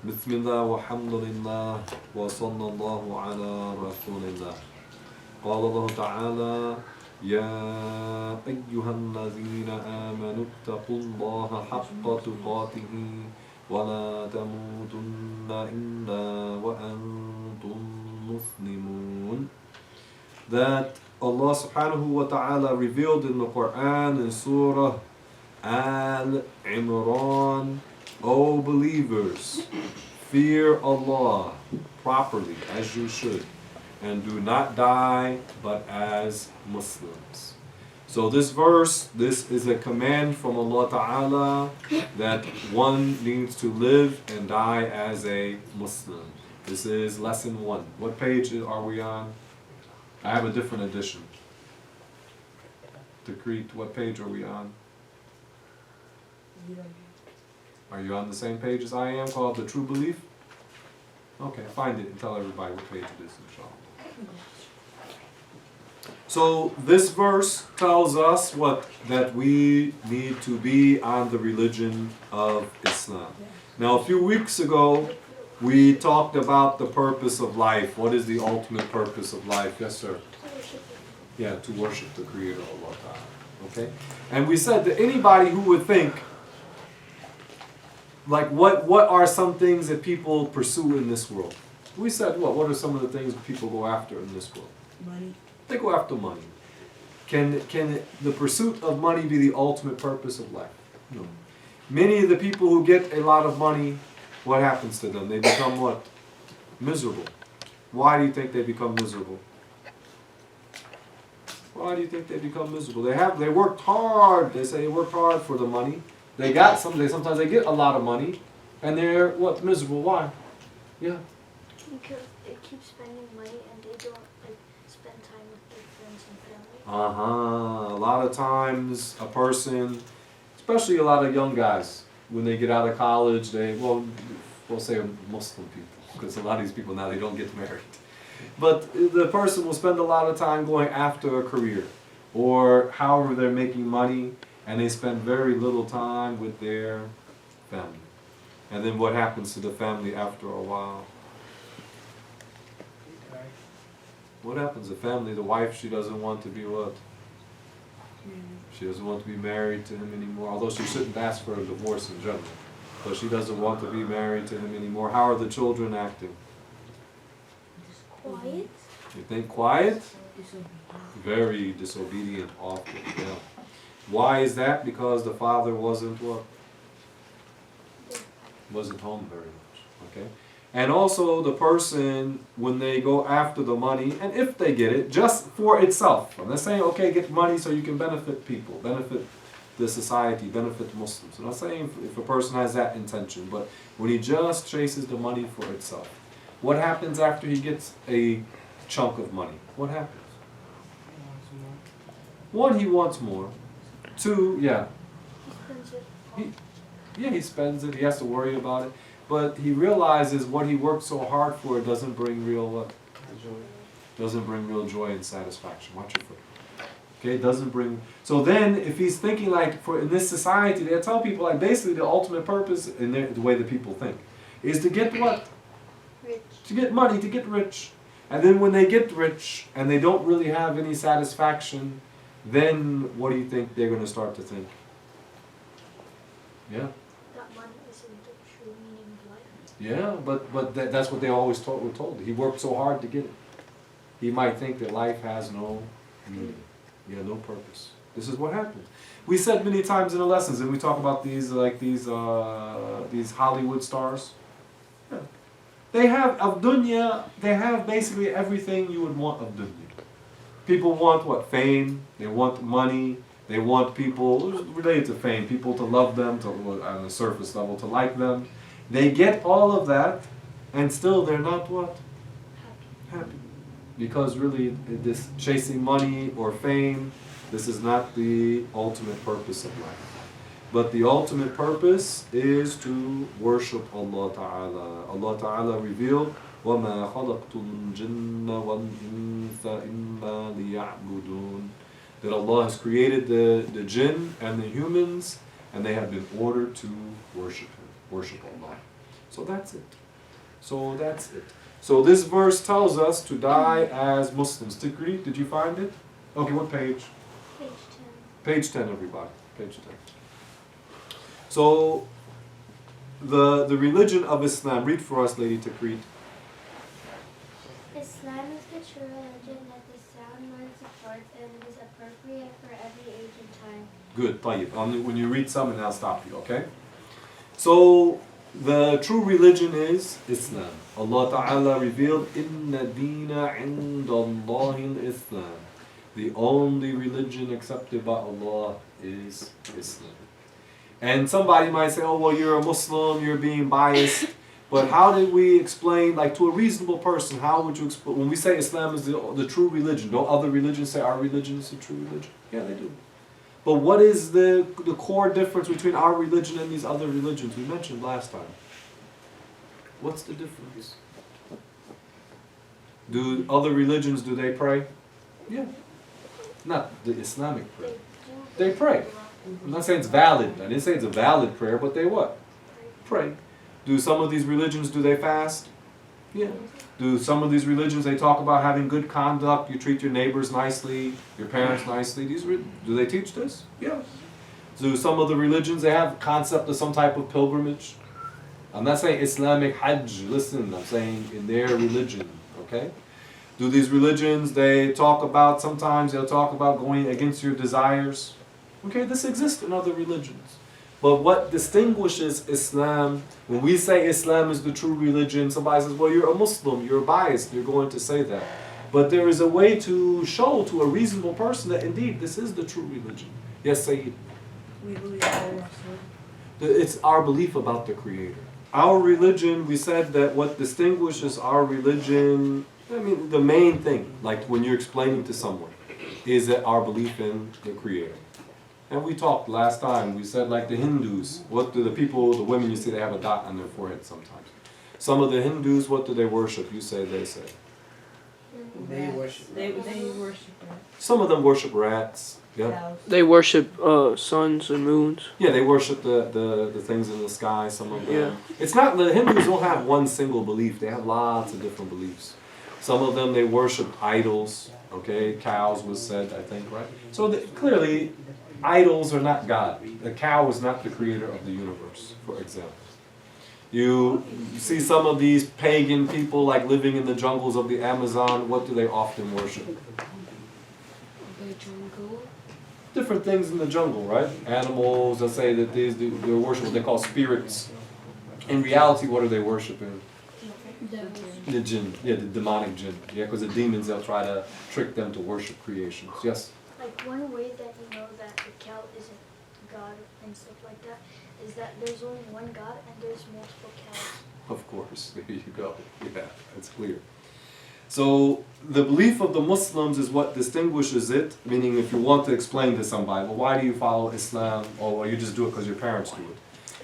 بسم الله والحمد لله وصلى الله على رسول الله. قال الله تعالى: يا أيها الذين آمنوا اتقوا الله حق تقاته ولا تموتن إلا وأنتم مسلمون. That Allah subhanahu wa ta'ala revealed in the Quran in Surah Al-Imran: O believers, fear Allah properly as you should, and do not die but as Muslims. So this verse, this is a command from Allah Ta'ala that one needs to live and die as a Muslim. This is lesson 1. What page are we on? I have a different edition. Decreet, what page are we on? Are you on the same page as I am, called The True Belief? Okay, find it and tell everybody what page it is, inshallah. So this verse tells us what? That we need to be on the religion of Islam. Now a few weeks ago, we talked about the purpose of life. What is the ultimate purpose of life? Yes, sir? Yeah, to worship the Creator, Allah Ta'ala. Okay? And we said that anybody who would think, like, what are some things that people pursue in this world? We said, what are some of the things people go after in this world? Money. They go after money. Can the pursuit of money be the ultimate purpose of life? No. Many of the people who get a lot of money, what happens to them? They become what? Miserable. Why do you think they become miserable? Why do you think they become miserable? They worked hard. They say they worked hard for the money. They got sometimes they get a lot of money, and they're what? Miserable. Why? Yeah. Because they keep spending money and they don't spend time with their friends and family. A lot of times a person, especially a lot of young guys, when they get out of college, we'll say Muslim people, because a lot of these people now, they don't get married. But the person will spend a lot of time going after a career, or however they're making money, and they spend very little time with their family. And then what happens to the family after a while? What happens? The family, the wife, she doesn't want to be what? She doesn't want to be married to him anymore, although she shouldn't ask for a divorce in general. But she doesn't want to be married to him anymore. How are the children acting? Quiet. You think quiet? Very disobedient often, yeah. Why is that? Because the father wasn't what? Wasn't home very much, okay? And also the person, when they go after the money, and if they get it, just for itself. I'm not saying, okay, get money so you can benefit people, benefit the society, benefit Muslims. I'm not saying if a person has that intention, but when he just chases the money for itself, what happens after he gets a chunk of money? What happens? One, he wants more. Two, yeah. He spends it. He has to worry about it. But he realizes what he worked so hard for doesn't bring real what? Doesn't bring real joy and satisfaction. Watch your foot. Okay, it doesn't bring. So then, if he's thinking like in this society, they tell people like basically the ultimate purpose in the way that people think is to get what? Rich. To get money, to get rich. And then when they get rich and they don't really have any satisfaction, then what do you think they're going to start to think? Yeah. That money isn't the true meaning of life. Yeah, but that's what they always were told. He worked so hard to get it. He might think that life has no meaning. Yeah, no purpose. This is what happens. We said many times in the lessons, and we talk about these these Hollywood stars. Yeah. They have of dunya. They have basically everything you would want of dunya. People want what? Fame. They want money. They want people related to fame. People to love them, on the surface level, to like them. They get all of that, and still they're not what? Happy. Because really, this chasing money or fame, this is not the ultimate purpose of life. But the ultimate purpose is to worship Allah Ta'ala. Allah Ta'ala revealed, وَمَا خَلَقْتُ الْجِنَّ وَالْإِنسَ إِلَّا لِيَعْبُدُونَ. That Allah has created the jinn and the humans, and they have been ordered to worship Him, worship Allah. So that's it. So that's it. So this verse tells us to die as Muslims. Tikri, did you find it? Okay, what page? Page 10. Page 10, everybody. Page 10. So the religion of Islam. Read for us, Lady Tikri. Islam is the true religion that the sound mind supports and is appropriate for every age and time. Good, tayyib. When you read something, I'll stop you, okay? So, the true religion is Islam. Allah Ta'ala revealed, Inna deena indallahi Islam. The only religion accepted by Allah is Islam. And somebody might say, oh, well, you're a Muslim, you're being biased. But how did we explain, like to a reasonable person, how would you explain, when we say Islam is the true religion, don't other religions say our religion is the true religion? Yeah, they do. But what is the core difference between our religion and these other religions we mentioned last time? What's the difference? Do other religions, do they pray? Yeah. Not the Islamic prayer. They pray. I'm not saying it's valid. I didn't say it's a valid prayer, but they what? Pray. Do some of these religions, do they fast? Yeah. Do some of these religions, they talk about having good conduct, you treat your neighbors nicely, your parents nicely. Do they teach this? Yeah. Do some of the religions, they have concept of some type of pilgrimage? I'm not saying Islamic Hajj, listen, I'm saying in their religion, okay? Do these religions, they talk about, sometimes they'll talk about going against your desires? Okay, this exists in other religions. But what distinguishes Islam, when we say Islam is the true religion, somebody says, well, you're a Muslim, you're biased, you're going to say that. But there is a way to show to a reasonable person that indeed this is the true religion. Yes, Sayyid? We believe Allah. It's our belief about the Creator. Our religion, we said that what distinguishes our religion, I mean, the main thing, like when you're explaining to someone, is that our belief in the Creator. And we talked last time, we said like the Hindus, what do the people, the women, you see they have a dot on their forehead sometimes. Some of the Hindus, what do they worship? You say, they say. They worship. They worship rats. Some of them worship rats. Yeah. Cows. They worship suns and moons. Yeah, they worship the things in the sky, some of them. Yeah. It's not, the Hindus don't have one single belief, they have lots of different beliefs. Some of them, they worship idols, okay? Cows was said, I think, right? So clearly, idols are not God. The cow is not the creator of the universe, for example. You see some of these pagan people like living in the jungles of the Amazon, what do they often worship? The jungle. Different things in the jungle, right? Animals, they'll say that they worship what they call spirits. In reality, what are they worshiping? The jinn, yeah, the demonic jinn. Yeah, because the demons, they'll try to trick them to worship creations. Yes? Like one way that you know that the cow isn't God and stuff like that is that there's only one God and there's multiple cows. Of course, there you go. Yeah, that's clear. So the belief of the Muslims is what distinguishes it, meaning if you want to explain to somebody, well, why do you follow Islam? Or you just do it because your parents do it.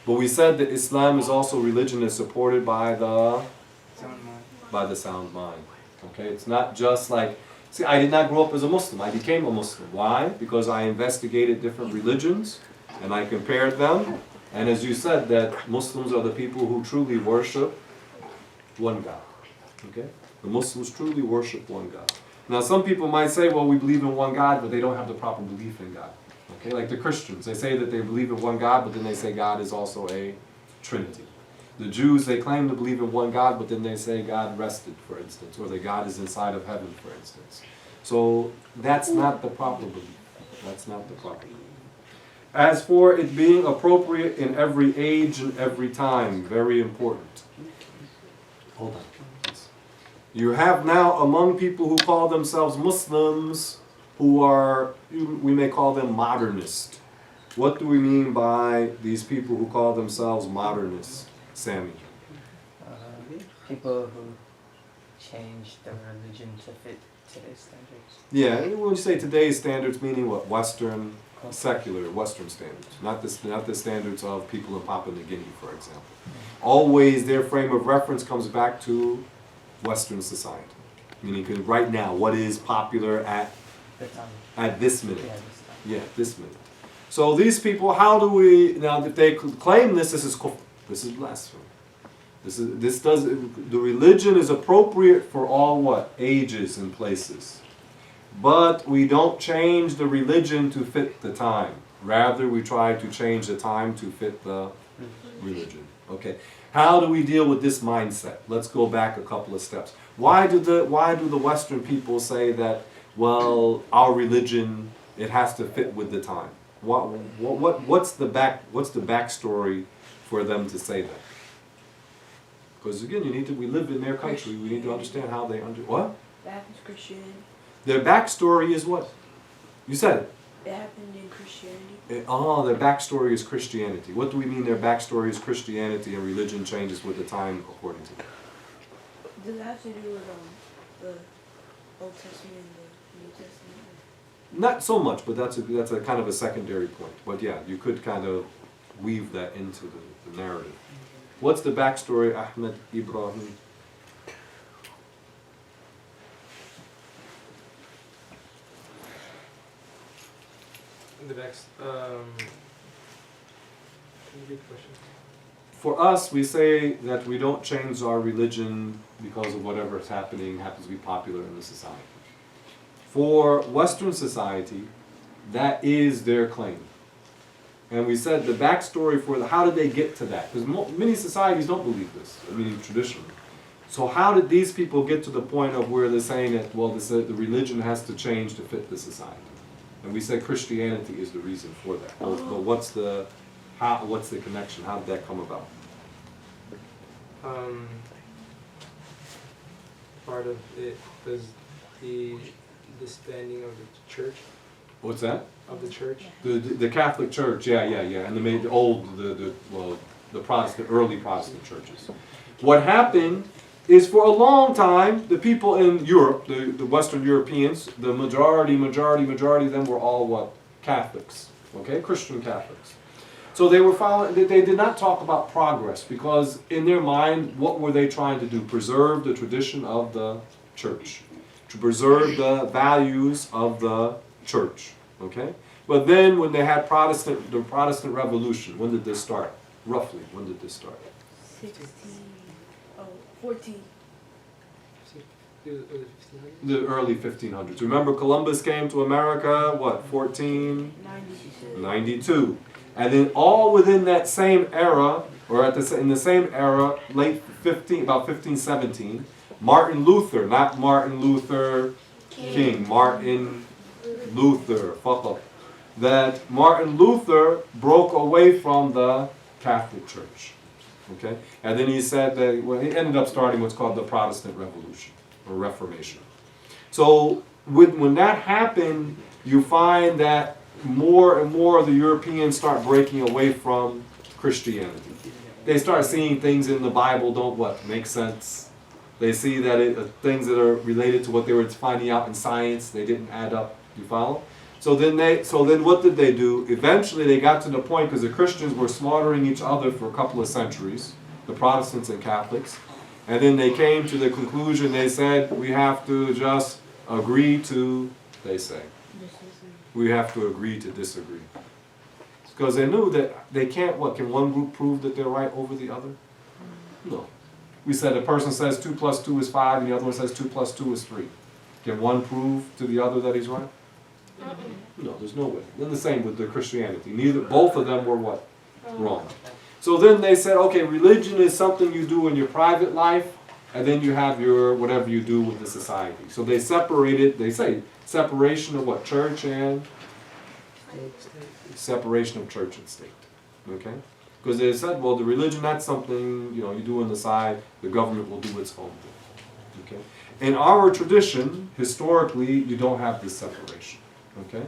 But we said that Islam is also religion that's supported by the sound mind. Okay, it's not just like, see, I did not grow up as a Muslim. I became a Muslim. Why? Because I investigated different religions and I compared them. And as you said, that Muslims are the people who truly worship one God. Okay? The Muslims truly worship one God. Now some people might say, well, we believe in one God, but they don't have the proper belief in God. Okay? Like the Christians, they say that they believe in one God, but then they say God is also a Trinity. The Jews, they claim to believe in one God, but then they say God rested, for instance, or that God is inside of heaven, for instance. So that's not the proper belief. That's not the proper belief. As for it being appropriate in every age and every time, very important. Hold on. You have now among people who call themselves Muslims, who are, we may call them modernist. What do we mean by these people who call themselves modernists? Sammy. People who change the religion to fit today's standards. Yeah, when you say today's standards, meaning what? Western, secular, Western standards. Not the standards of people in Papua New Guinea, for example. Always their frame of reference comes back to Western society. Meaning right now, what is popular at this minute. Yeah, this minute. So these people, how do we, now if they claim this is kufr, this is blasphemy. The religion is appropriate for all what? Ages and places. But we don't change the religion to fit the time. Rather, we try to change the time to fit the religion. Okay. How do we deal with this mindset? Let's go back a couple of steps. Why do the Western people say that, well, our religion, it has to fit with the time? What's the backstory for them to say that? Because again, we live in their country. We need to understand how they what? Baptist Christianity. Their backstory is what? You said it. It happened in Christianity. Their backstory is Christianity. What do we mean their backstory is Christianity and religion changes with the time according to them? Does it have to do with the Old Testament and the New Testament? Not so much, but that's a kind of a secondary point. But yeah, you could kind of weave that into the narrative. What's the backstory, Ahmed Ibrahim? The next, good question. For us, we say that we don't change our religion because of whatever is happening, happens to be popular in the society. For Western society, that is their claim. And we said the backstory for how did they get to that? Because many societies don't believe this, traditionally. So how did these people get to the point of where they're saying that, well, the religion has to change to fit the society? And we said Christianity is the reason for that. But what's the connection? How did that come about? Part of it was the disbanding of the church. What's that? Of the church. The Catholic Church, yeah, and the Protestant, early Protestant churches. What happened is for a long time, the people in Europe, the Western Europeans, the majority of them were all what? Catholics, okay? Christian Catholics. So they did not talk about progress because in their mind, what were they trying to do? Preserve the tradition of the church. To preserve the values of the church, okay? But then when they had the Protestant Revolution, when did this start? Roughly, when did this start? 14. The early 1500s. Remember Columbus came to America, what, 1492. And then all within that same era, or in the same era, about 1517, Martin Luther, not Martin Luther King, Martin Luther, that Martin Luther broke away from the Catholic Church. Okay? And then he said that he ended up starting what's called the Protestant Revolution or Reformation. So when that happened, you find that more and more of the Europeans start breaking away from Christianity. They start seeing things in the Bible don't make sense. They see that things that are related to what they were finding out in science, they didn't add up. You follow? So then what did they do? Eventually they got to the point, because the Christians were slaughtering each other for a couple of centuries, the Protestants and Catholics, and then they came to the conclusion, they said, we have to just agree to, we have to agree to disagree. Because they knew that they can't, can one group prove that they're right over the other? No. We said a person says 2 + 2 is 5 and the other one says 2 + 2 is 3. Can one prove to the other that he's right? No, there's no way. Then the same with the Christianity. Both of them were what? Wrong. So then they said, okay, religion is something you do in your private life, and then you have your whatever you do with the society. So they separated, they say, separation of what? Church and? Separation of church and state. Okay? Because they said, well, the religion, that's something, you do on the side, the government will do its own thing. Okay? In our tradition, historically, you don't have this separation. Okay?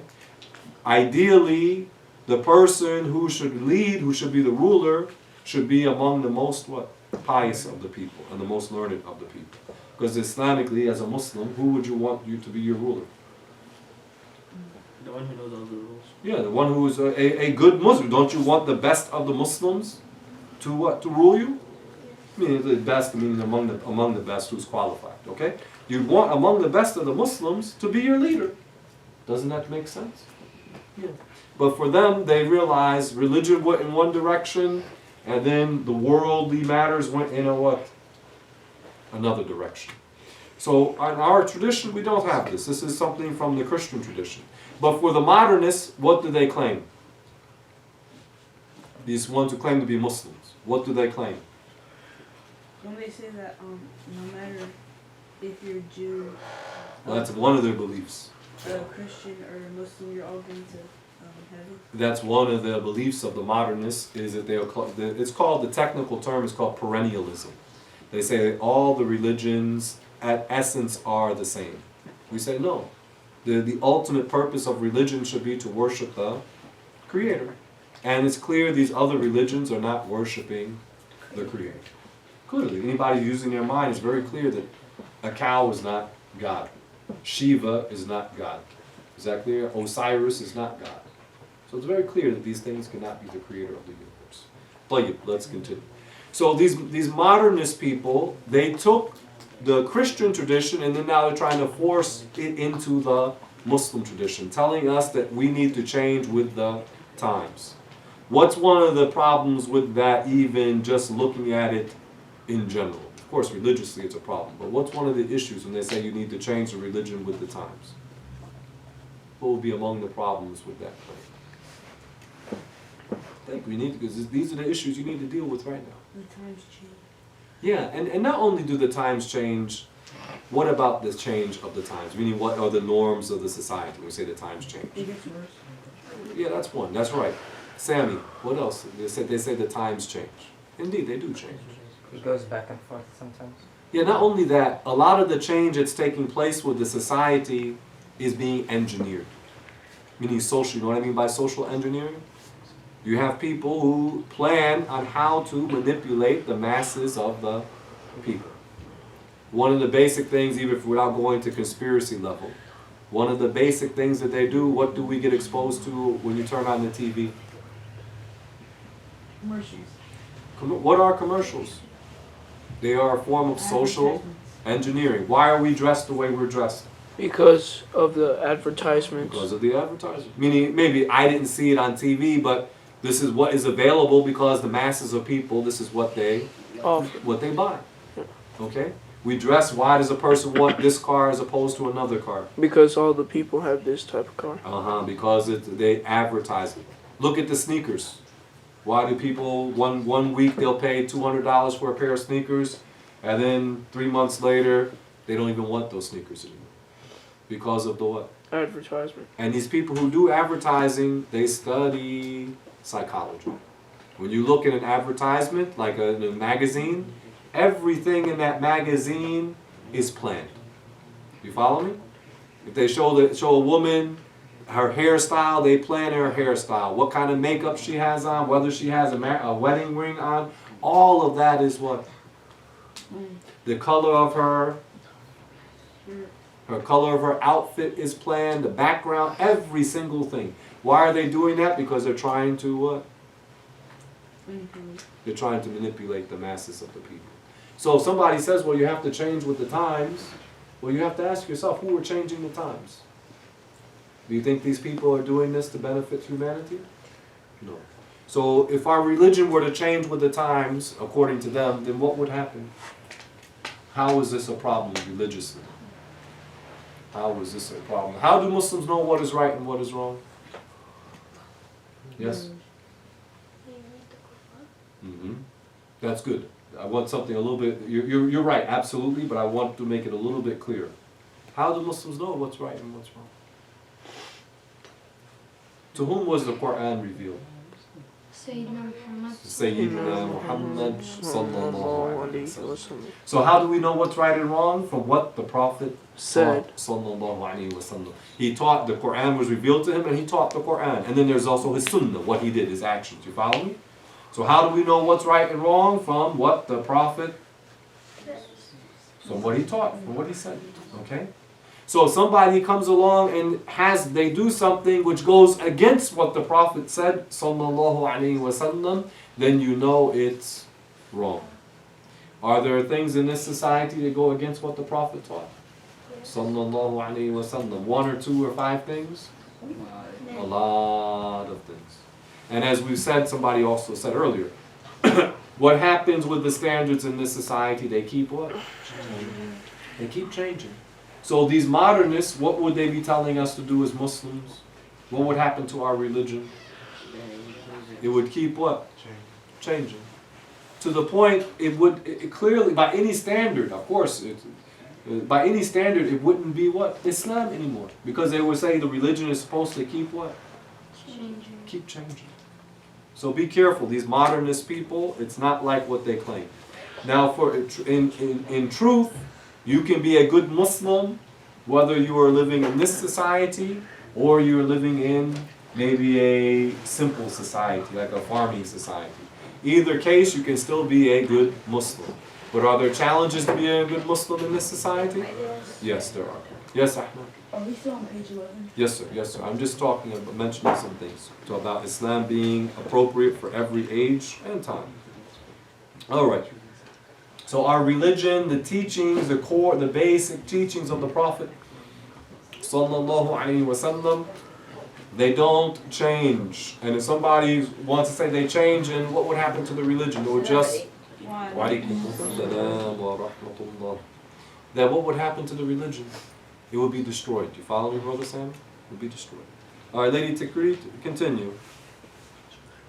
Ideally, the person who should lead, who should be the ruler, should be among the most pious of the people and the most learned of the people. Because Islamically, as a Muslim, who would you want you to be your ruler? The one who knows all the rules. Yeah, the one who is a good Muslim. Don't you want the best of the Muslims to rule you? I mean, the best, meaning among the best who's qualified. Okay? You want among the best of the Muslims to be your leader. Doesn't that make sense? Yeah. But for them, they realize religion went in one direction, and then the worldly matters went in a what? Another direction. So in our tradition, we don't have this. This is something from the Christian tradition. But for the modernists, what do they claim? These ones who claim to be Muslims, what do they claim? When they say that no matter if you're Jew, Well, that's one of their beliefs. Christian or Muslim, you're all going to heaven. That's one of the beliefs of the modernists, is that it's called, the technical term is called perennialism. They say that all the religions at essence are the same. We say no. The ultimate purpose of religion should be to worship the Creator. And it's clear these other religions are not worshiping the Creator. Clearly, anybody using their mind is very clear that a cow is not God. Shiva is not God. Is that clear? Osiris is not God. So it's very clear that these things cannot be the creator of the universe. But let's continue. So these modernist people, they took the Christian tradition and then now they're trying to force it into the Muslim tradition, telling us that we need to change with the times. What's one of the problems with that, even just looking at it in general? Of course, religiously it's a problem, but what's one of the issues when they say you need to change the religion with the times? What will be among the problems with that claim? I think we need to, because these are the issues you need to deal with right now. The times change. Yeah, and not only do the times change, what about the change of the times? Meaning, what are the norms of the society when we say the times change? It gets worse. Yeah, that's one. That's right. Sammy, what else? They say the times change. Indeed, they do change. It goes back and forth sometimes. Yeah, not only that, a lot of the change that's taking place with the society is being engineered. Meaning social, you know what I mean by social engineering? You have people who plan on how to manipulate the masses of the people. One of the basic things, even if without going to conspiracy level, one of the basic things that they do, what do we get exposed to when you turn on the TV? Commercials. What are commercials? They are a form of social engineering. Why are we dressed the way we're dressed? Because of the advertisements. Because of the advertising. Meaning, maybe I didn't see it on TV, but this is what is available because the masses of people, this is what they buy. Okay? We dress, why does a person want this car as opposed to another car? Because all the people have this type of car. Because they advertise it. Look at the sneakers. Why do people, one week they'll pay $200 for a pair of sneakers, and then 3 months later, they don't even want those sneakers anymore. Because of the what? Advertisement. And these people who do advertising, they study psychology. When you look at an advertisement, like in a magazine, everything in that magazine is planned. You follow me? If they show a woman her hairstyle, they plan her hairstyle. What kind of makeup she has on, whether she has a wedding ring on, all of that is what? The color of her color of her outfit is planned, the background, every single thing. Why are they doing that? Because they're trying to what? They're trying to manipulate the masses of the people. So if somebody says, well, you have to change with the times, well, you have to ask yourself, who are changing the times? Do you think these people are doing this to benefit humanity? No. So if our religion were to change with the times, according to them, then what would happen? How is this a problem religiously? How is this a problem? How do Muslims know what is right and what is wrong? Yes? Mm-hmm. That's good. I want something a little bit, you're right, absolutely, but I want to make it a little bit clearer. How do Muslims know what's right and what's wrong? To whom was the Quran revealed? Sayyidina Muhammad sallallahu alaihi wasallam. So how do we know what's right and wrong? From what the Prophet Said. sallallahu alaihi wasallam. He taught, the Quran was revealed to him and he taught the Quran. And then there's also his sunnah, what he did, his actions. You follow me? So how do we know what's right and wrong? From what the Prophet, from what he taught, from what he said. Okay? So if somebody comes along and they do something which goes against what the Prophet said, sallallahu alaihi wasallam, then you know it's wrong. Are there things in this society that go against what the Prophet taught? Sallallahu alaihi wasallam. 1 or 2 or 5 things? A lot of things. And as we've said, somebody also said earlier, what happens with the standards in this society? They keep what? They keep changing. So these modernists, what would they be telling us to do as Muslims? What would happen to our religion? It would keep what? Changing. To the point, it clearly, by any standard, of course, by any standard, it wouldn't be what? Islam anymore. Because they would say the religion is supposed to keep what? Changing. Keep changing. So be careful. These modernist people, it's not like what they claim. Now, in truth, you can be a good Muslim, whether you are living in this society or you're living in maybe a simple society, like a farming society. Either case, you can still be a good Muslim. But are there challenges to being a good Muslim in this society? Yes. Yes, there are. Yes, Ahmed? Are we still on page 11? Yes, sir. Yes, sir. I'm just talking about mentioning some things about Islam being appropriate for every age and time. All right. So our religion, the teachings, the core, the basic teachings of the Prophet, sallallahu alaihi wasallam, they don't change. And if somebody wants to say they change, and what would happen to the religion? It would just Why? that what would happen to the religion? It would be destroyed. Do you follow me, Brother Sam? It would be destroyed. All right, Lady Tikrit, continue.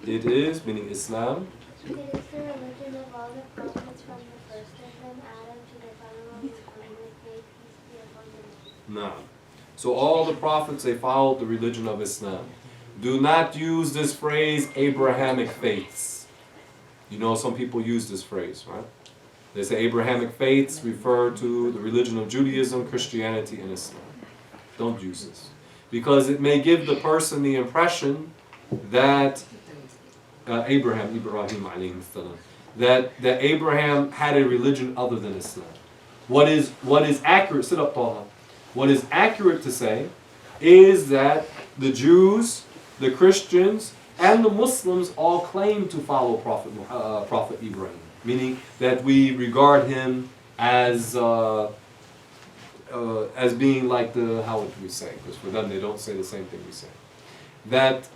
It is, meaning Islam. It is the religion of all the prophets from the first of them, Adam, to the final one, Muhammad, may peace be upon him. Nah. So all the prophets, they followed the religion of Islam. Do not use this phrase, Abrahamic faiths. You know, some people use this phrase, right? They say Abrahamic faiths refer to the religion of Judaism, Christianity, and Islam. Don't use this. Because it may give the person the impression that Ibrahim alayhi salam, that Abraham had a religion other than Islam. What is accurate, sit up, Paula. What is accurate to say is that the Jews, the Christians, and the Muslims all claim to follow Prophet Ibrahim, meaning that we regard him as being like the, how would we say? Because for them they don't say the same thing we say. That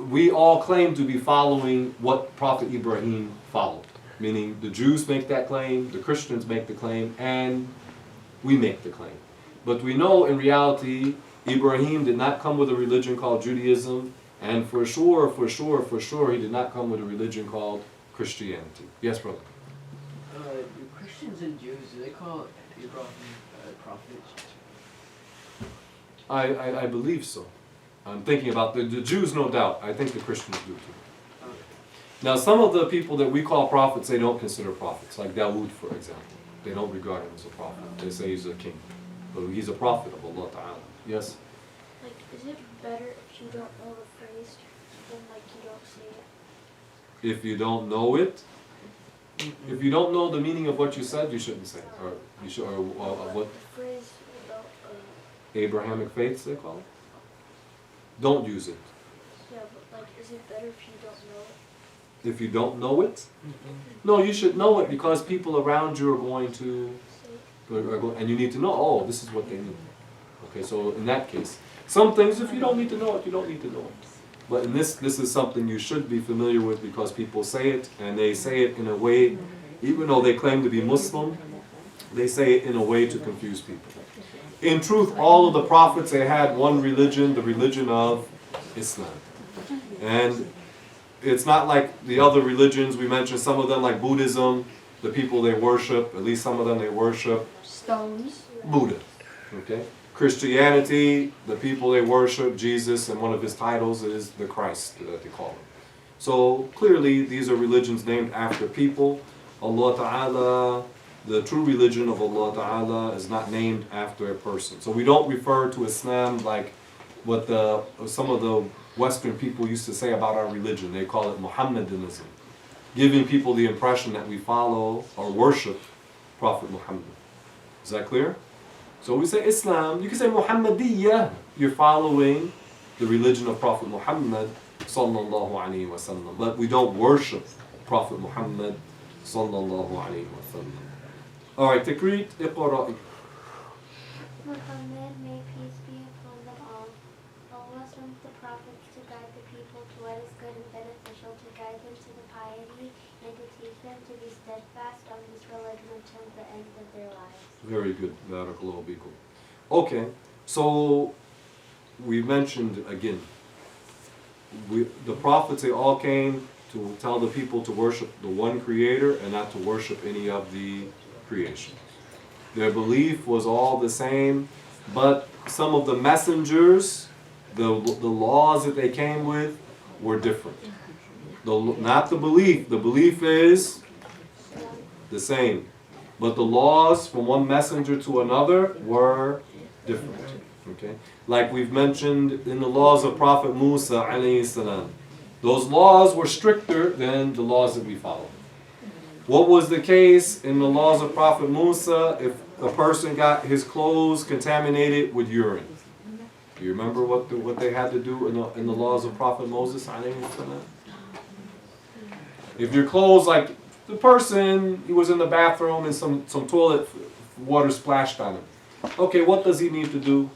we all claim to be following what Prophet Ibrahim followed, meaning the Jews make that claim, the Christians make the claim, and we make the claim. But we know in reality, Ibrahim did not come with a religion called Judaism, and for sure, he did not come with a religion called Christianity. Yes, brother? Do Christians and Jews, do they call Ibrahim a prophet? I believe so. I'm thinking about the Jews, no doubt. I think the Christians do too. Now, some of the people that we call prophets, they don't consider prophets, like Dawood, for example. They don't regard him as a prophet. They say he's a king. But he's a prophet of Allah Ta'ala. Yes? Like, is it better if you don't know the phrase than like you don't say it? If you don't know it, if you don't know the meaning of what you said, you shouldn't say it. Or you should, or what The phrase about, Abrahamic faiths they call it. Don't use it. yeah, but like, is it better if you don't know it? If you don't know it, no, you should know it because people around you are going to, and you need to know. Oh, this is what they mean. Okay, so in that case, some things, if you don't need to know it, you don't need to know it. But in this is something you should be familiar with because people say it, and they say it in a way, even though they claim to be Muslim, they say it in a way to confuse people. In truth, all of the prophets, they had one religion, the religion of Islam. And it's not like the other religions, we mentioned some of them like Buddhism, the people they worship, at least some of them they worship Stones. Buddha. Okay? Christianity, the people they worship, Jesus, and one of his titles is the Christ, that they call him. So clearly these are religions named after people. Allah Ta'ala, the true religion of Allah Ta'ala is not named after a person. So we don't refer to Islam like what some of the Western people used to say about our religion. They call it Muhammadanism, giving people the impression that we follow or worship Prophet Muhammad. Is that clear? So we say Islam, you can say Muhammadiyya. You're following the religion of Prophet Muhammad sallallahu alaihi wasallam. But we don't worship Prophet Muhammad sallallahu alaihi wasallam. All right, Tikrit, Iqra'i. Muhammad, may peace be upon them all. Allah sent the prophets to guide the people to what is good and beneficial, to guide them to the piety and to teach them to be steadfast on this religion until the end of their lives. Very good. Barakallahu bikum. Okay, so we mentioned again, the prophets, they all came to tell the people to worship the one creator and not to worship any of the creation. Their belief was all the same, but some of the messengers, the laws that they came with were different. Not the belief is the same, but the laws from one messenger to another were different. Okay, like we've mentioned in the laws of Prophet Musa alayhi salam, those laws were stricter than the laws that we follow. What was the case in the laws of Prophet Musa if a person got his clothes contaminated with urine? Do you remember what they had to do in the laws of Prophet Moses alayhi salam? If your clothes, like the person, he was in the bathroom and some toilet water splashed on him. Okay, what does he need to do?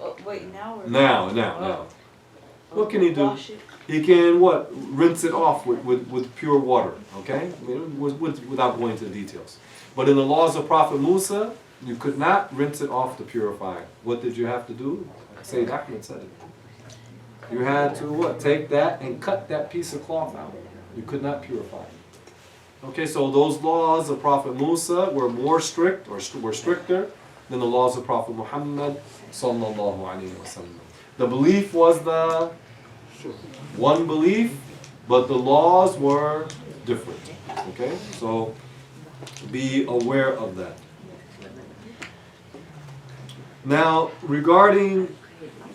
Oh, wait, now or Now. What can he do? Wash it. He can what? Rinse it off with pure water. Okay, I mean, without going into the details. But in the laws of Prophet Musa, you could not rinse it off to purify it. What did you have to do? Sayyid Ahmed said it. You had to what? Take that and cut that piece of cloth out. You could not purify it. Okay, so those laws of Prophet Musa were more strict, or were stricter than the laws of Prophet Muhammad sallallahu alaihi wasallam. The belief was the one belief, but the laws were different. Okay, so be aware of that. Now, regarding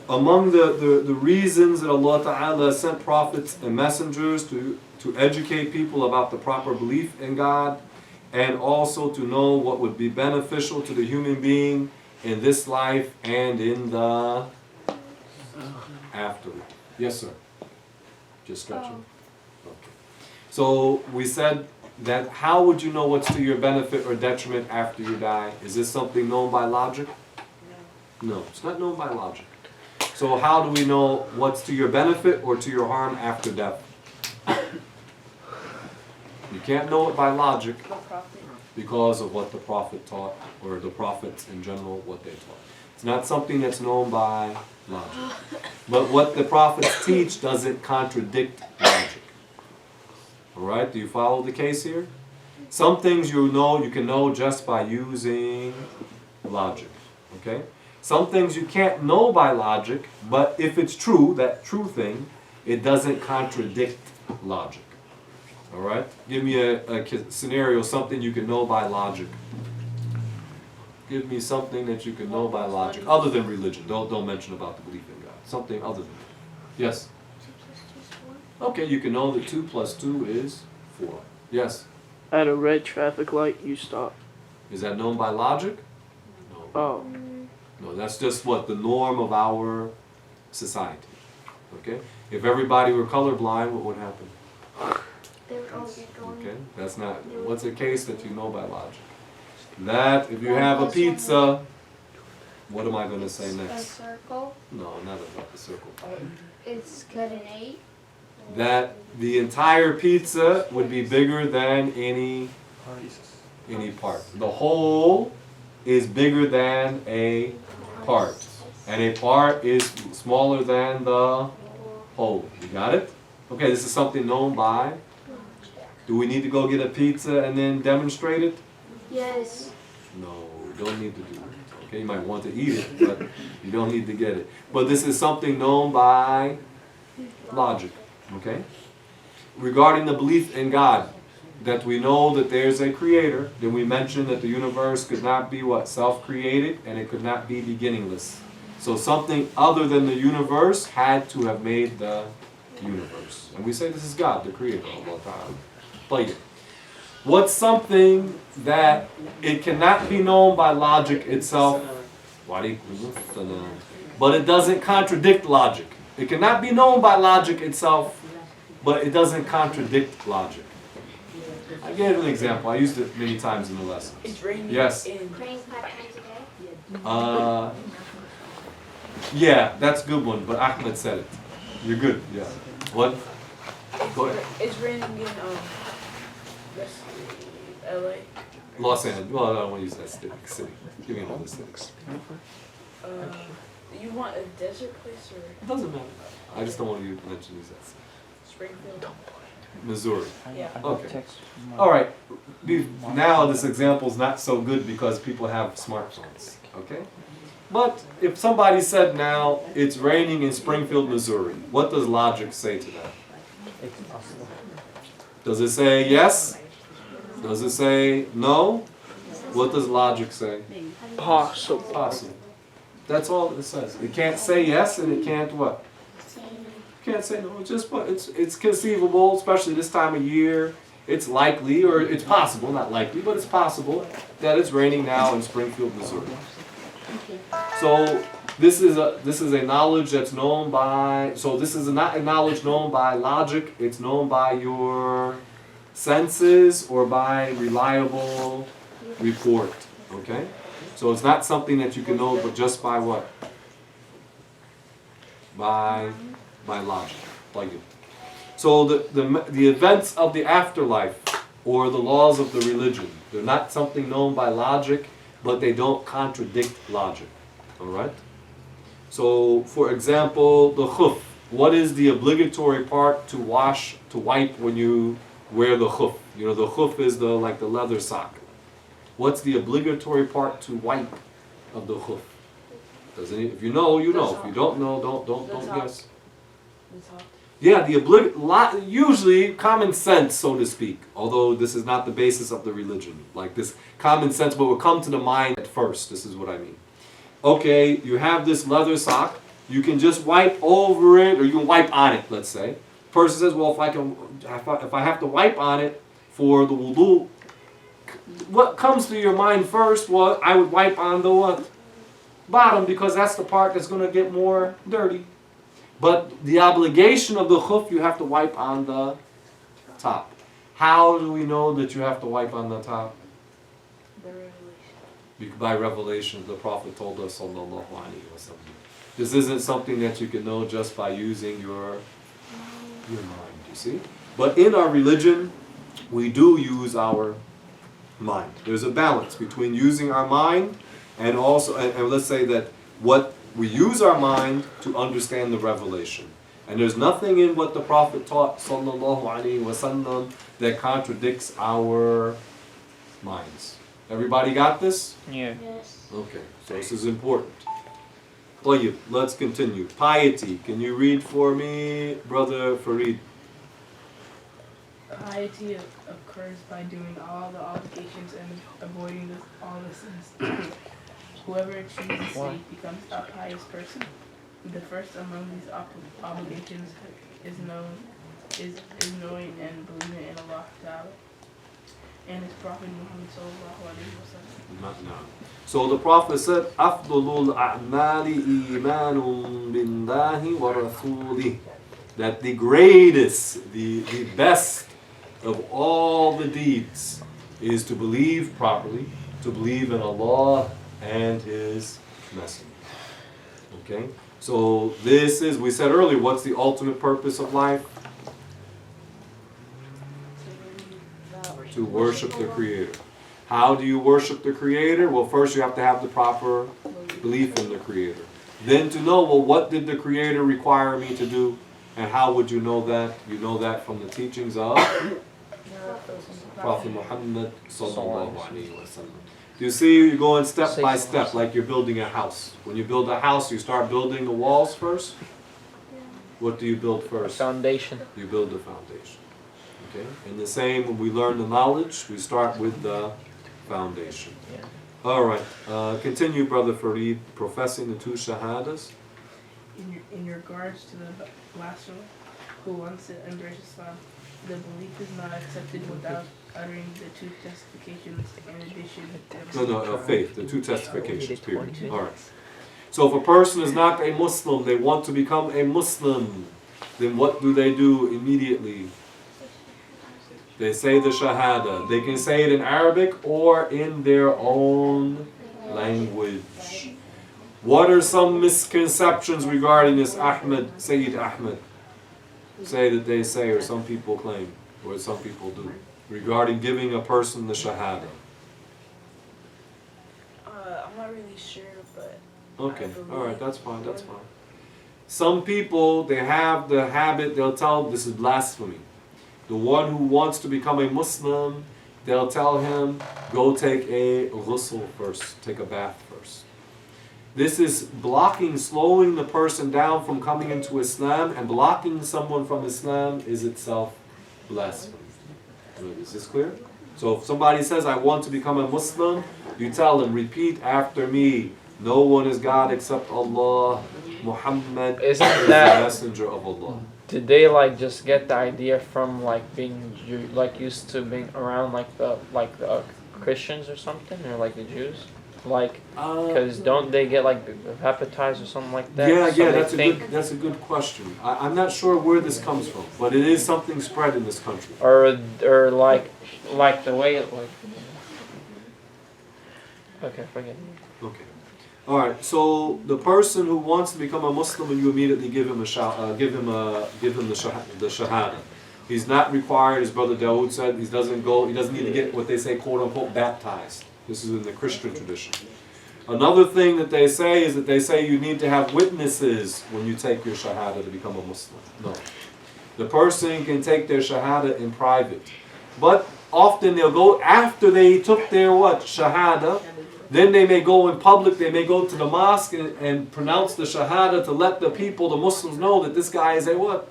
among the reasons that Allah Ta'ala sent prophets and messengers to educate people about the proper belief in God, and also to know what would be beneficial to the human being in this life and in the afterlife. Yes, sir. Just stretching. Okay. So we said that how would you know what's to your benefit or detriment after you die? Is this something known by logic? No, it's not known by logic. So how do we know what's to your benefit or to your harm after death? You can't know it by logic because of what the prophet taught, or the prophets in general, what they taught. It's not something that's known by logic. But what the prophets teach doesn't contradict logic. Alright, do you follow the case here? Some things you can know just by using logic. Okay? Some things you can't know by logic, but if it's true, that true thing, it doesn't contradict logic. Alright? Give me a scenario, something you can know by logic. Give me something that you can know by logic, other than religion. Don't mention about the belief in God. Something other than that. Yes? 2 plus 2 is 4. Okay, you can know that 2 plus 2 is 4. Yes? At a red traffic light, you stop. Is that known by logic? No. Oh. No, that's just what the norm of our society. Okay? If everybody were colorblind, what would happen? They would all get going. Okay? That's not, what's a case that you know by logic? That, if you have a pizza, what am I going to say A next? circle. No, not about the circle. It's cut in 8. That the entire pizza would be bigger than any part. The whole is bigger than a part. And a part is smaller than the whole. You got it? Okay, this is something known by. Do we need to go get a pizza and then demonstrate it? Yes. No, you don't need to do it. Okay, you might want to eat it, but you don't need to get it. But this is something known by logic. Okay? Regarding the belief in God, that we know that there's a creator, then we mentioned that the universe could not be what? Self-created, and it could not be beginningless. So something other than the universe had to have made the universe. And we say this is God, the creator of all time. But what's something that it cannot be known by logic itself, but it doesn't contradict logic? It cannot be known by logic itself, but it doesn't contradict logic. I gave an example. I used it many times in the lesson. It's raining. Yes. Praying 5 times a day. Yeah, that's a good one, but Ahmed said it. You're good, yeah. What? Go ahead. It's raining in let's see, LA. Los Angeles. Well, I don't want to use that city. Give me another city. Uh, you want a desert place or It doesn't matter. I just don't want you to mention use that city. Springfield? Missouri. Yeah. Okay. All right. Now this example is not so good because people have smartphones. Okay. But if somebody said now it's raining in Springfield, Missouri, what does logic say to that? It's possible. Does it say yes? Does it say no? What does logic say? Possible. Possible. That's all it says. It can't say yes and it can't what? Can't say no. It's just what it's conceivable, especially this time of year. It's likely, or it's possible, not likely, but it's possible that it's raining now in Springfield, Missouri. So this is a knowledge that's known by. So this is not a knowledge known by logic. It's known by your senses or by reliable report. Okay. So it's not something that you can know, but just by what? By logic. Like it. So the events of the afterlife or the laws of the religion, they're not something known by logic, but they don't contradict logic. All right? So, for example, the khuf. What is the obligatory part to wipe when you wear the khuf? You know, the khuf is like the leather sock. What's the obligatory part to wipe of the khuf? If you know, you know. If you don't know, don't guess. Yeah, usually common sense, so to speak. Although this is not the basis of the religion. Like this common sense, but will come to the mind at first. This is what I mean. Okay, you have this leather sock. You can just wipe over it, or you can wipe on it. Let's say. Person says, well, if I have to wipe on it for the wudu, what comes to your mind first? Well, I would wipe on the what? Bottom, because that's the part that's going to get more dirty. But the obligation of the khuf, you have to wipe on the top. How do we know that you have to wipe on the top? By revelation. The Prophet told us, sallallahu alaihi wasallam. This isn't something that you can know just by using your mind, you see? But in our religion, we do use our mind. There's a balance between using our mind and also, and let's say that we use our mind to understand the revelation. And there's nothing in what the Prophet taught, sallallahu alaihi wasallam, that contradicts our minds. Everybody got this? Yeah. Yes. Okay, so this is important. Tayyib, let's continue. Piety. Can you read for me, Brother Farid? Piety occurs by doing all the obligations and avoiding all the sins. Whoever achieves this state becomes a pious person. The first among these obligations is knowing and believing in Allah Ta'ala and His Prophet Muhammad sallallahu alaihi wasallam. So the Prophet said, "Afdalul a'mali imanun billahi wa rasulih." That the greatest, the best of all the deeds is to believe properly, to believe in Allah and His Messenger. Okay? So this is, we said earlier, what's the ultimate purpose of life? To worship the Creator. How do you worship the Creator? Well, first you have to have the proper belief in the Creator. Then to know, well, what did the Creator require me to do? And how would you know that? You know that from the teachings of Prophet Muhammad sallallahu alaihi wasallam. You see, you're going step by step, like you're building a house. When you build a house, you start building the walls first. What do you build first? Foundation. You build the foundation. Okay. And the same, when we learn the knowledge, we start with the foundation. Yeah. All right. Continue, Brother Farid, professing the two shahadas. In regards to the last one, who wants to embrace Islam, the belief is not accepted without uttering the two testifications in addition to Faith, the two testifications, period. All right. So if a person is not a Muslim, they want to become a Muslim, then what do they do immediately? They say the Shahada. They can say it in Arabic or in their own language. What are some misconceptions regarding this, Ahmed, Sayyid Ahmed? say that they say, or some people claim, or some people do, regarding giving a person the shahada? I'm not really sure, but Okay, alright, that's fine, that's fine. Some people, they have the habit, they'll tell, this is blasphemy. The one who wants to become a Muslim, they'll tell him, go take a ghusl first, take a bath first. This is blocking, slowing the person down from coming into Islam, and blocking someone from Islam is itself blasphemy. Is this clear? So if somebody says, I want to become a Muslim, you tell them, repeat after me, no one is God except Allah, Muhammad is Isn't the that- messenger of Allah. Did they like just get the idea from like being like used to being around like the Christians or something, or like the Jews, like because don't they get like hepatized or something like that? Yeah, So yeah, they that's a good question. I'm not sure where this comes from, but it is something spread in this country. or like the way it like. Okay, forget it. Okay. All right. So the person who wants to become a Muslim, and you immediately give him the shahada. He's not required, as Brother Dawood said. He doesn't need to get what they say, quote unquote, baptized. This is in the Christian tradition. Another thing that they say is that they say you need to have witnesses when you take your shahada to become a Muslim. No. The person can take their shahada in private. But often they'll go after they took their shahada. Then they may go in public, they may go to the mosque and pronounce the shahada to let the people, the Muslims, know that this guy is a what?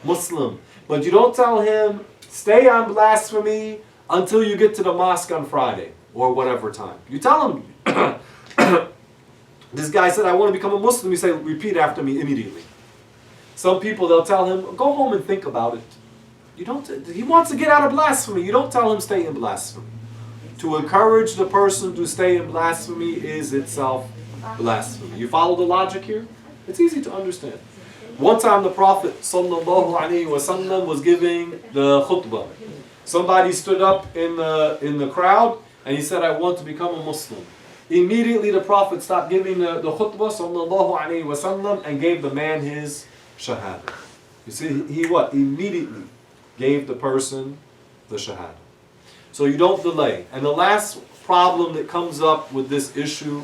Muslim. But you don't tell him, stay on blasphemy until you get to the mosque on Friday or whatever time. You tell him, this guy said, I want to become a Muslim. You say, repeat after me immediately. Some people, they'll tell him, go home and think about it. You don't. He wants to get out of blasphemy. You don't tell him stay in blasphemy. To encourage the person to stay in blasphemy is itself blasphemy. You follow the logic here? It's easy to understand. One time the Prophet ﷺ was giving the khutbah. Somebody stood up in the crowd and he said, I want to become a Muslim. Immediately the Prophet stopped giving the khutbah ﷺ and gave the man his shahada. You see, he what? Immediately gave the person the shahada. So you don't delay. And the last problem that comes up with this issue,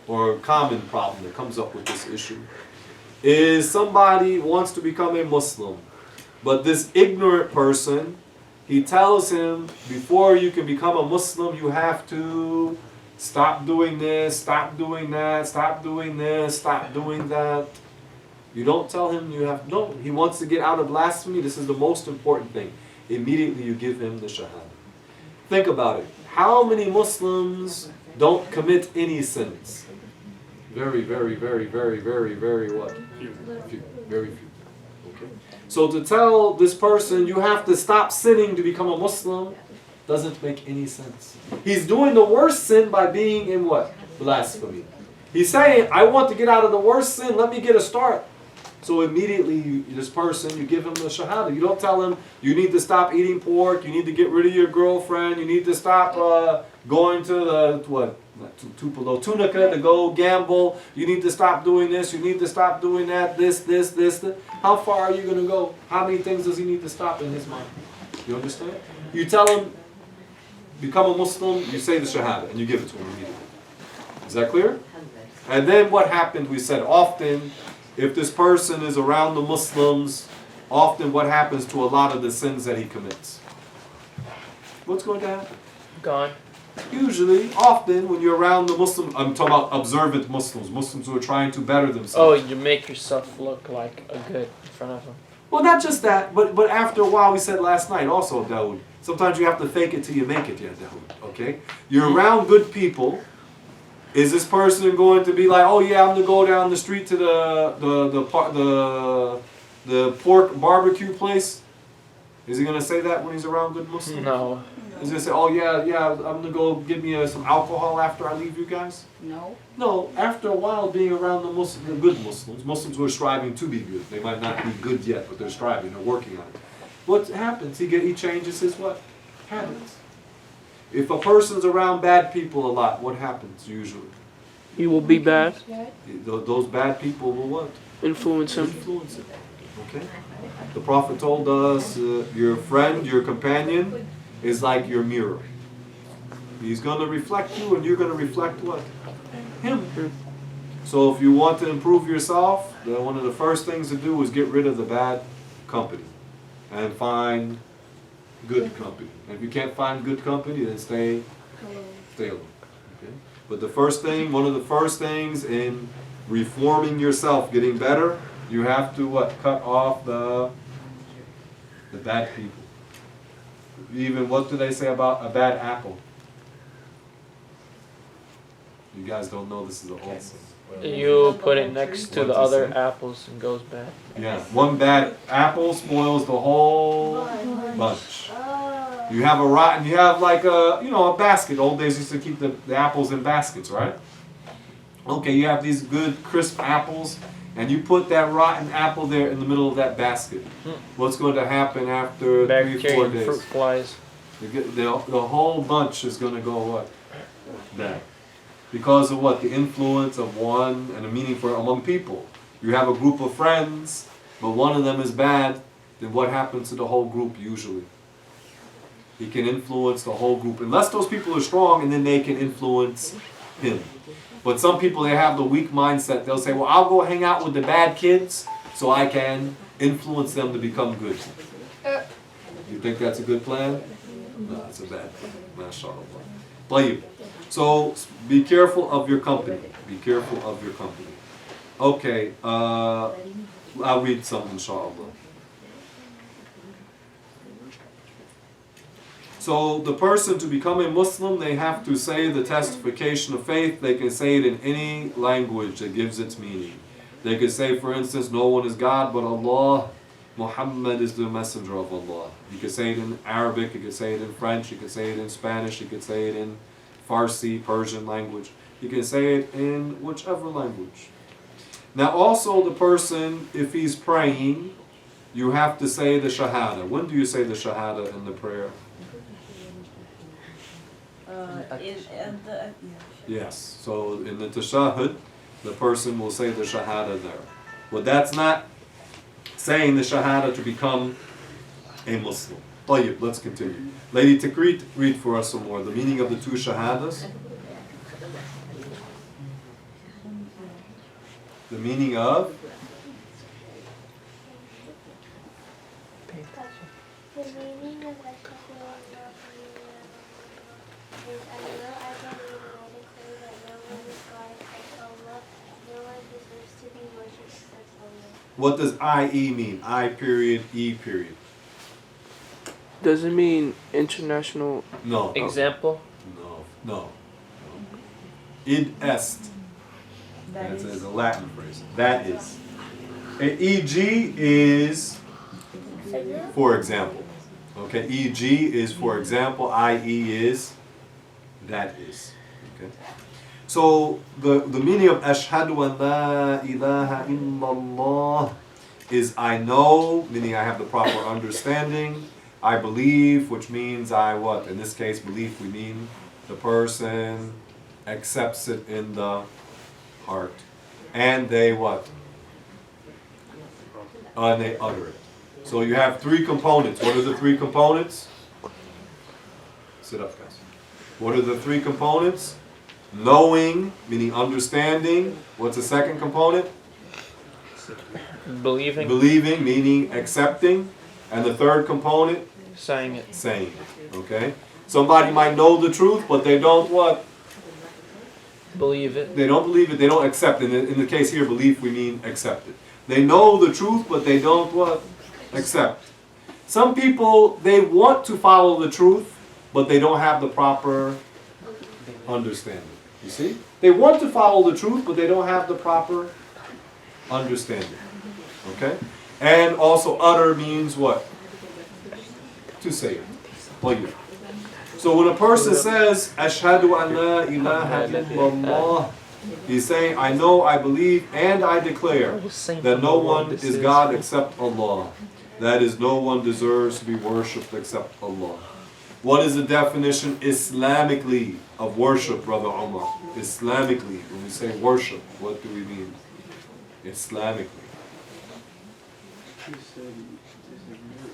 or common problem that comes up with this issue, is somebody wants to become a Muslim, but this ignorant person, he tells him, before you can become a Muslim, you have to stop doing this, stop doing that, stop doing this, stop doing that. You don't tell him you have, no, he wants to get out of blasphemy. This is the most important thing. Immediately you give him the shahada. Think about it. How many Muslims don't commit any sins? Very, very, very, very, very, very what? Few. Very few. Okay. So to tell this person you have to stop sinning to become a Muslim doesn't make any sense. He's doing the worst sin by being in what? Blasphemy. He's saying, I want to get out of the worst sin, let me get a start. So immediately, this person, you give him the shahada. You don't tell him, you need to stop eating pork, you need to get rid of your girlfriend, you need to stop going to the, Tupelo Tunica to go gamble, you need to stop doing this, you need to stop doing that, this. How far are you going to go? How many things does he need to stop in his mind? You understand? You tell him, become a Muslim, you say the shahada, and you give it to him immediately. Is that clear? And then what happened, we said often, if this person is around the Muslims, often what happens to a lot of the sins that he commits? What's going to happen? Gone. Usually, often, when you're around the Muslim, I'm talking about observant Muslims who are trying to better Oh, themselves. you make yourself look like a good in front of them. Well, not just that, but after a while, we said last night also, Dawood, sometimes you have to fake it till you make it, yeah, Dawood, okay? You're around good people. Is this person going to be like, oh yeah, I'm going to go down the street to the pork barbecue place? Is he going to say that when he's around good Muslims? No. Is he going to say, oh yeah, I'm going to go get me some alcohol after I leave you guys? No. No, after a while being around the good Muslims who are striving to be good. They might not be good yet, but they're striving, they're working on it. What happens? He changes his what? Habits. If a person's around bad people a lot, what happens usually? He will be bad. Those bad people will what? Influence him. Influence him. Okay? The Prophet told us your friend, your companion is like your mirror. He's going to reflect you and you're going to reflect what? Him. So if you want to improve yourself, then one of the first things to do is get rid of the bad company and find good company. And if you can't find good company, then stay alone. Okay? But the first thing, one of the first things in reforming yourself, getting better, you have to what? Cut off the bad people. Even what do they say about a bad apple? You guys don't know this is a old thing. You put it next to What the does it other say? apples and goes bad. Yeah, one bad apple spoils the whole bunch. You have a rotten, you have like a basket. Old days used to keep the apples in baskets, right? Okay, you have these good crisp apples, and you put that rotten apple there in the middle of that basket. What's going to happen after 3-4 Bacteria and days? fruit flies. The whole bunch is going to go what? Bad. Because of what? The influence of one and a meaning for among people. You have a group of friends, but one of them is bad, then what happens to the whole group usually? He can influence the whole group. Unless those people are strong, and then they can influence him. But some people, they have the weak mindset. They'll say, well, I'll go hang out with the bad kids so I can influence them to become good. You think that's a good plan? No, it's a bad plan. MashaAllah. Tayyib. So be careful of your company. Be careful of your company. Okay, I'll read some, inshallah. So the person, to become a Muslim, they have to say the testification of faith. They can say it in any language that gives its meaning. They could say, for instance, no one is God but Allah. Muhammad is the messenger of Allah. You could say it in Arabic, you could say it in French, you could say it in Spanish, you could say it in Farsi, Persian language. You can say it in whichever language. Now also the person, if he's praying, you have to say the Shahada. When do you say the Shahada in the prayer? Yes. So in the Tashahhud, the person will say the Shahada there. But that's not saying the Shahada to become a Muslim. Tayyib, let's continue. Lady Takrit, read for us some more. The meaning of the two Shahadas. The meaning of? The meaning of Ashhadu an la ilaha illallah is I know I believe and I declare that no one is God except Allah. No one deserves to be worshipped except Allah. What does I-E mean? I period, E period. Does it mean international? No. Example? No. Id est. That's a Latin phrase. That is. E.g. is for example. Okay, E.g. is for example, I.e. is that is. Okay. So the meaning of Ashhadu an la ilaha illallah is I know, meaning I have the proper understanding. I believe, which means I what? In this case, belief, we mean the person accepts it in the heart. And they what? And they utter it. So you have three components. What are the three components? Sit up, guys. What are the three components? Knowing, meaning understanding. What's the second component? Believing. Believing, meaning accepting. And the third component? Saying it. Saying it. Okay? Somebody might know the truth, but they don't what? Believe it. They don't believe it, they don't accept it. In the case here, belief, we mean accept it. They know the truth, but they don't what? Accept. Some people, they want to follow the truth, but they don't have the proper understanding. You see? They want to follow the truth, but they don't have the proper understanding. Okay? And also utter means what? To say it. Tayyib. So when a person says, Ashhadu an la ilaha illallah, he's saying, I know, I believe, and I declare that no one is God except Allah. That is, no one deserves to be worshipped except Allah. What is the definition Islamically of worship, Brother Umar? Islamically, when we say worship, what do we mean? Islamically. you said there's a new,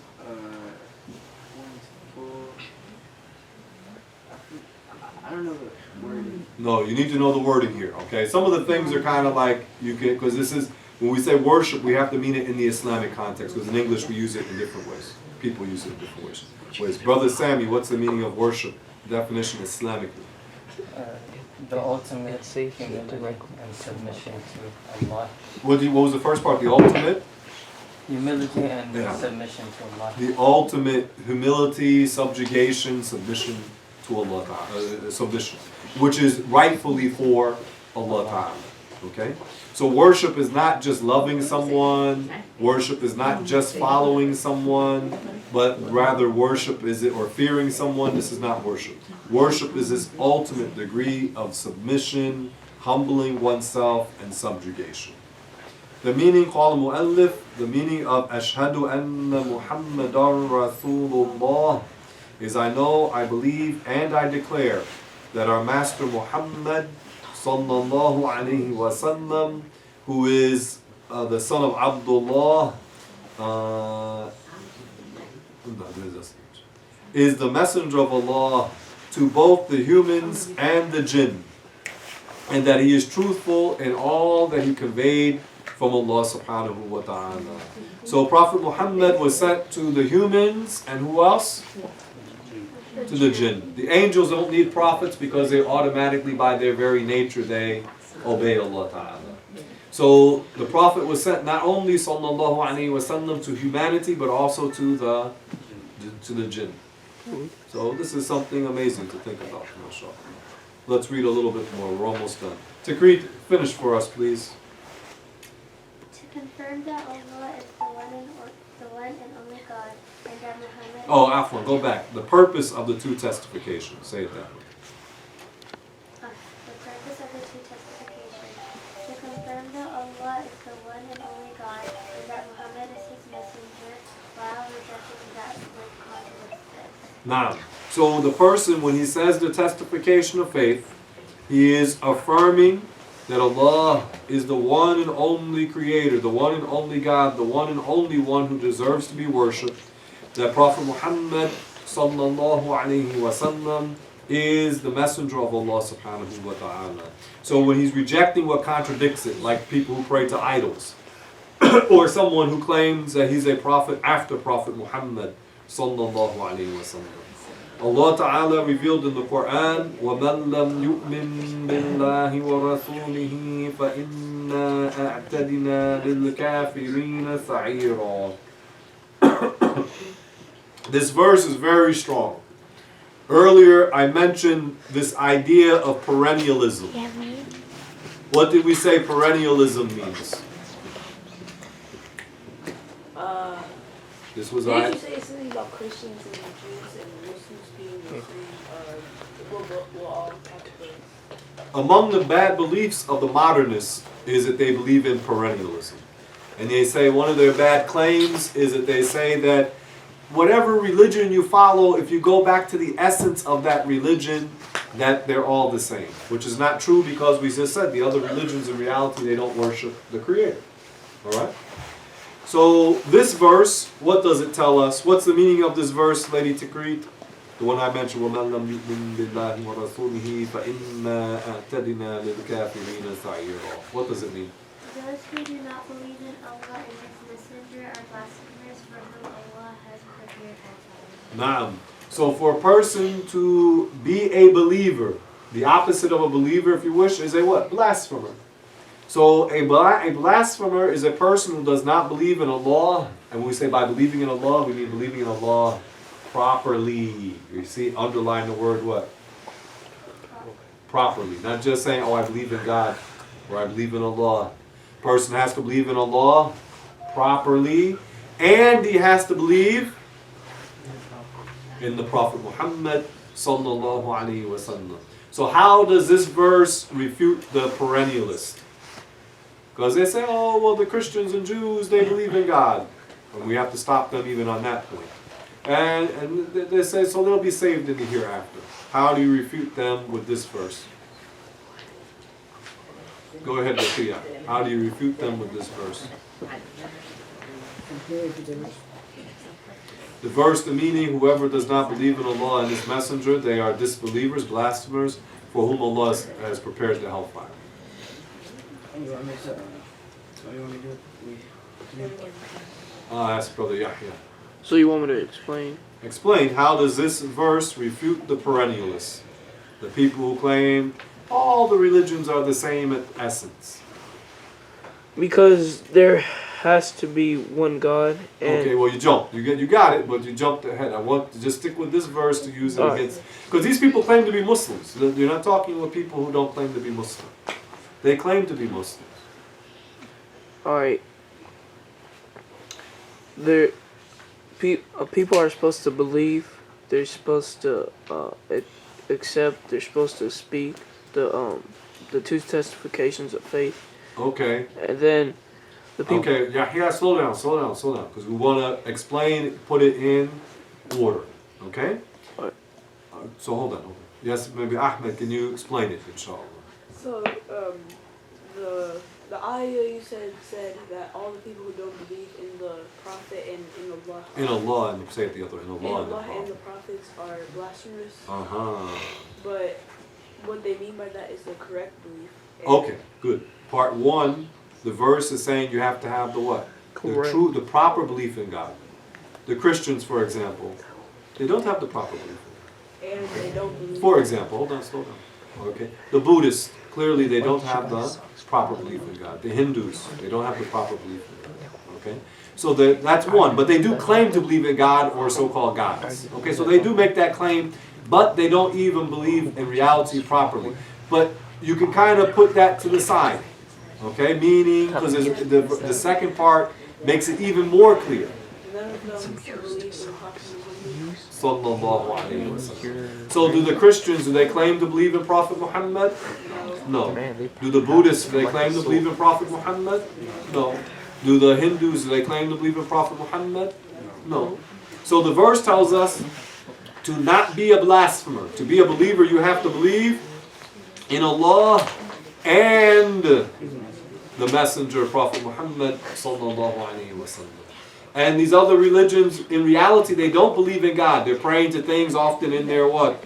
I don't know the wording. No, you need to know the wording here, okay? Some of the things are kind of like, you can, because this is, when we say worship, we have to mean it in the Islamic context, because in English we use it in different ways. People use it in different ways. Brother Sammy, what's the meaning of worship? Definition Islamically. The ultimate humility and submission to Allah. What was the first part? The ultimate? Humility and Yeah. submission to Allah. The ultimate humility, subjugation, submission to Allah Ta'ala. Submission. Which is rightfully for Allah Ta'ala. Okay? So worship is not just loving someone, worship is not just following someone, but rather worship is it, or fearing someone, this is not worship. Worship is this ultimate degree of submission, humbling oneself, and subjugation. The meaning, قال المؤلف, the meaning of أشهد أن محمدًا رسول الله is I know, I believe, and I declare that our Master Muhammad sallallahu alayhi wa sallam, who is the son of Abdullah, is the messenger of Allah to both the humans and the jinn, and that he is truthful in all that he conveyed from Allah subhanahu wa ta'ala. So Prophet Muhammad was sent to the humans, and who else? To the jinn. The angels don't need prophets because they automatically, by their very nature, they obey Allah ta'ala. So the Prophet was sent not only sallallahu alayhi wa sallam to humanity, but also to the jinn. So this is something amazing to think about, mashallah. Let's read a little bit more. We're almost done. Takreet, finish for us, please. To confirm that Allah is the one and only God, and that Muhammad. Oh, Afwan, go back. The purpose of the two testifications. Say it that way. The purpose of the two testifications: to confirm that Allah is the one and only God, and that Muhammad is his messenger, while rejecting that which contradicts this. Now, so the person, when he says the testification of faith, he is affirming that Allah is the one and only creator, the one and only God, the one and only one who deserves to be worshipped. That Prophet Muhammad sallallahu alayhi wa sallam is the messenger of Allah subhanahu wa ta'ala. So when he's rejecting what contradicts it, like people who pray to idols, or someone who claims that he's a prophet after Prophet Muhammad sallallahu alayhi wa sallam. Allah Ta'ala revealed in the Quran, وَمَنْ لَمْ يُؤْمِن بِاللَّهِ وَرَسُولِهِ فَإِنَّا أَعْتَدِنَا لِلْكَافِرِينَ سَعِيرًا. This verse is very strong. Earlier I mentioned this idea of perennialism. What did we say perennialism means? This was Did you say something about Christians and Jews and Muslims being the same? We'll all categorize. Among the bad beliefs of the modernists is that they believe in perennialism. And they say one of their bad claims is that they say that whatever religion you follow, if you go back to the essence of that religion, that they're all the same. Which is not true, because we just said the other religions in reality, they don't worship the Creator. Alright? So this verse, what does it tell us? What's the meaning of this verse, Lady Tikrit? The one I mentioned, وَمَنْ لَمْ يُؤْمِن بِاللَّهِ وَرَسُولِهِ فَإِنَّا أَعْتَدِنَا لِلْكَافِرِينَ سَعِيرًا. What does it mean? Those who do not believe in Allah and His Messenger are blasphemers, for whom Allah has prepared hellfire. Na'am. So for a person to be a believer, the opposite of a believer, if you wish, is a what? Blasphemer. So a blasphemer is a person who does not believe in Allah. And when we say by believing in Allah, we mean believing in Allah properly. You see, underline the word what? Properly. Not just saying, oh, I believe in God, or I believe in Allah. Person has to believe in Allah properly, and he has to believe in the Prophet Muhammad sallallahu alaihi wasallam. So how does this verse refute the perennialist? Because they say, oh, well, the Christians and Jews, they believe in God. And we have to stop them even on that point. And they say, so they'll be saved in the hereafter. How do you refute them with this verse? Go ahead, Rafiya. How do you refute them with this verse? The verse, the meaning, whoever does not believe in Allah and His Messenger, they are disbelievers, blasphemers, for whom Allah has prepared the hellfire. You want me to? So you want me to do it? Ask Brother Yahya. So you want me to explain? Explain, how does this verse refute the perennialists? The people who claim all the religions are the same in essence. Because there has to be one God. And Okay, well you jumped. You got it, but you jumped ahead. I want to just stick with this verse to use it against. Because these people claim to be Muslims. You're not talking with people who don't claim to be Muslim. They claim to be Muslims. Alright. People are supposed to believe. They're supposed to accept. They're supposed to speak the two testifications of faith. Okay. And then the people. Okay, yeah, slow down, because we want to explain, put it in order. Okay. Alright. So hold on. Yes, maybe Ahmed, can you explain it, inshallah? So, the ayah you said that all the people who don't believe in the Prophet and in Allah. In Allah, and say it the other way. In Allah, and the prophets are blasphemous. Uh-huh. But what they mean by that is the correct belief. Okay, good. Part 1, the verse is saying you have to have the what? Correct. The proper belief in God. The Christians, for example, they don't have the proper belief in God. And they don't believe. For example, hold on, slow down. Okay. The Buddhists, clearly they don't have the proper belief in God. The Hindus, they don't have the proper belief in God. Okay. So that's one, but they do claim to believe in God or so-called gods. Okay, so they do make that claim, but they don't even believe in reality properly. But you can kind of put that to the side. Okay, meaning, because the second part makes it even more clear. None of them believe in Prophet Muhammad. Sallallahu alayhi wa sallam. So do the Christians, do they claim to believe in Prophet Muhammad? No. Do the Buddhists, do they claim to believe in Prophet Muhammad? No. Do the Hindus, do they claim to believe in Prophet Muhammad? No. So the verse tells us to not be a blasphemer. To be a believer, you have to believe in Allah and the Messenger, Prophet Muhammad sallallahu alayhi wa sallam. And these other religions, in reality, they don't believe in God. They're praying to things often in their what?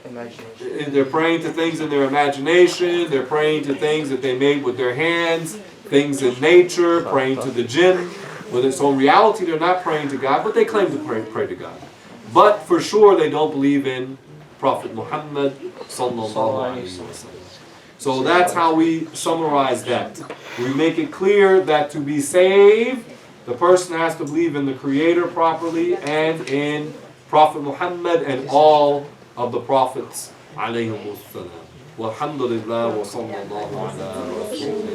Imagination. They're praying to things in their imagination. They're praying to things that they made with their hands, things in nature, praying to the jinn. So in reality, they're not praying to God, but they claim to pray to God. But for sure, they don't believe in Prophet Muhammad sallallahu alaihi wasallam. So that's how we summarize that. We make it clear that to be saved, the person has to believe in the Creator properly and in Prophet Muhammad and all of the prophets. Alayhimus salam. Walhamdulillah wa sallallahu ala rasulillah.